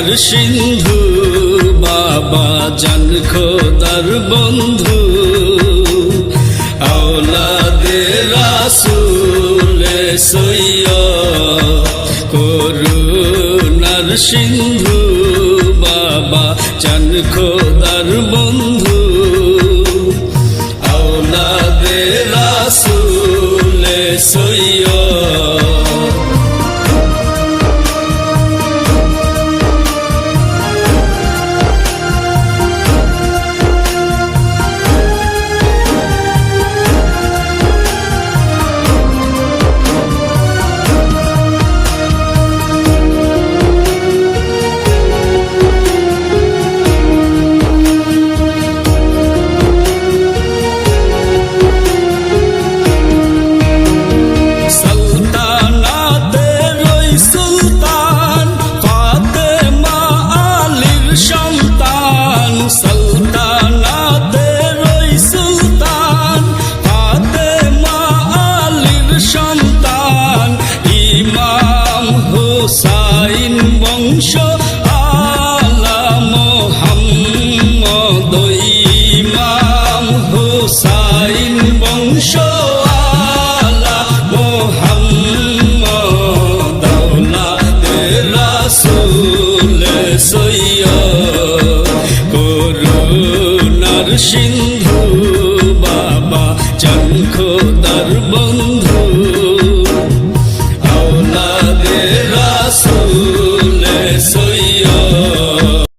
করুণার সিন্ধু বাবা জান খোদার বন্ধু আওলাদে রাসূল সৈয়দ করুণার সিন্ধু বাবা জান খোদার বন্ধু আওলাদে রাসূল সৈয়দ হুসাইন বংশ আলা মুহাম্মদ ইমাম হুসাইন বংশ আলা মুহাম্মদ আওলাদে রাসূল সৈয়দ করুণার সিন্ধু